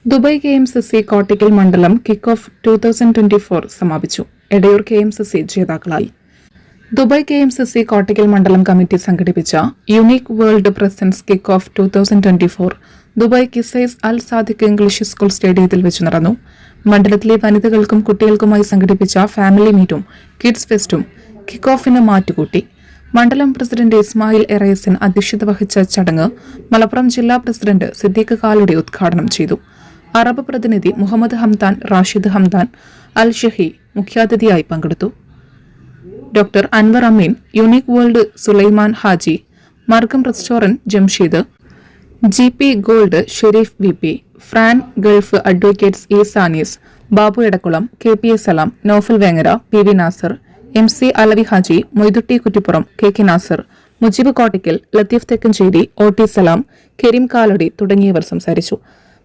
Dubai KMCC Kottakkal മണ്ഡലം kick off 2024 സമാപിച്ചു. Edayur KMCC ജേതാക്കളായി. ദുബായ് KMCC കോട്ടയ്ക്കൽ മണ്ഡലം കമ്മിറ്റി സംഘടിപ്പിച്ച unique world presence kick off 2024 Dubai Qusais Al Sadiq English school സ്റ്റേഡിയത്തിൽ വെച്ച് നടന്നു. മണ്ഡലത്തിലെ വനിതകൾക്കും കുട്ടികൾക്കുമായി സംഘടിപ്പിച്ച ഫാമിലി മീറ്റും കിഡ്സ് ഫെസ്റ്റും കിക്ക് ഓഫിന് മാറ്റുകൂട്ടി. മണ്ഡലം പ്രസിഡന്റ് ഇസ്മായിൽ എറയസിൻ അധ്യക്ഷത വഹിച്ച ചടങ്ങ് മലപ്പുറം ജില്ലാ പ്രസിഡന്റ് സിദ്ദീഖ് കാലുടി ഉദ്ഘാടനം ചെയ്തു. അറബ് പ്രതിനിധി Muhammad Hamdan Rashid Hamdan Al Shahi മുഖ്യാതിഥിയായി പങ്കെടുത്തു. Doctor Anwar Ameen, unique world Sulaiman Haji, Margam restaurant Jamsheed, GP gold Shareef VP, Fran Gulf advocates Sanees, Babu Edakkulam, KP Salam, Naufal Vengara, PV Nasar, MC Alavi Haji, Moithutty Kuttippuram, KK Nasar, Mujeeb Kottakkal, Latheef Thekkancheri, OT Salam, Kareem Kalady തുടങ്ങിയവർ സംസാരിച്ചു.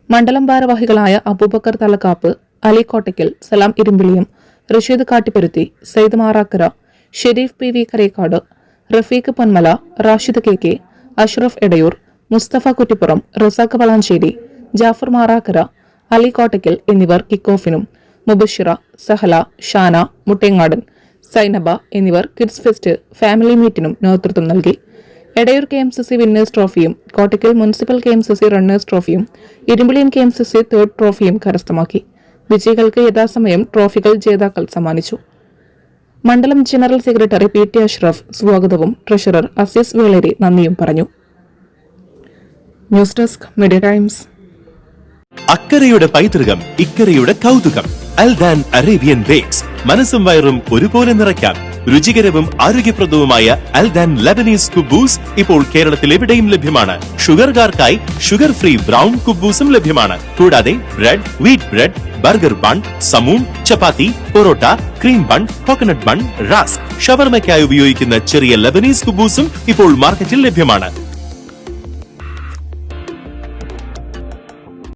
മണ്ഡലം ഭാരവാഹികളായ അബൂബക്കർ തലക്കാപ്പ്, അലി കോട്ടയ്ക്കൽ, സലാം ഇരുമ്പിളിയം, റഷീദ് കാട്ടിപ്പരുത്തി, സയ്യിദ് മാറാക്കര, ഷെരീഫ് PV കരേക്കാട്, റഫീഖ് പൊന്മല, റാഷിദ് KK, അഷ്റഫ് എടയൂർ, മുസ്തഫ കുറ്റിപ്പുറം, റസാഖ് വളാഞ്ചേരി, ജാഫർ മാറാക്കര, അലി കോട്ടയ്ക്കൽ എന്നിവർ കിക്ക് ഓഫിനും, മുബഷിറ, സഹല, ഷാന, മുട്ടേങ്ങാടൻ, സൈനബ എന്നിവർ കിഡ്സ് ഫെസ്റ്റ് ഫാമിലി മീറ്റിനും നേതൃത്വം നൽകി. എടയൂർ KMCC വിന്നേഴ്സ് ട്രോഫിയും കോട്ടയ്ക്കൽ മുനിസിപ്പൽ KMCC റണ്ണേഴ്സ് ട്രോഫിയും ഇരുമ്പിളിയൻ KMCC തേർഡ് ട്രോഫിയും കരസ്ഥമാക്കി. വിജയികൾക്ക് യഥാസമയം ട്രോഫികൾ ജേതാക്കൾ സമ്മാനിച്ചു. മണ്ഡലം ജനറൽ സെക്രട്ടറി PT അഷ്റഫ് സ്വാഗതവും ട്രഷറർ അസീസ് വേളേരി നന്ദിയും പറഞ്ഞു. News desk media times. അക്കരയുടെ പൈതൃകം, ഇക്കരയുടെ കൗതുകം. Aldan Arabian bakes. മനസ്സും വയറും ഒരുപോലെ നിറയ്ക്കാൻ രുചികരവും ആരോഗ്യപ്രദവുമായ അൽദാൻ ലബനീസ് കുബൂസ് ഇപ്പോൾ കേരളത്തിൽ എവിടെയും ലഭ്യമാണ്. ഷുഗർകാർക്കായി ഷുഗർ ഫ്രീ ബ്രൗൺ കുബൂസും ലഭ്യമാണ്. കൂടാതെ bread, wheat bread, burger bun, സമൂൺ, chapati, parotta, cream bun, coconut bun, rusk, ഷവർമയ്ക്കായി ഉപയോഗിക്കുന്ന ചെറിയ ലബനീസ് കുബൂസും ഇപ്പോൾ മാർക്കറ്റിൽ ലഭ്യമാണ്.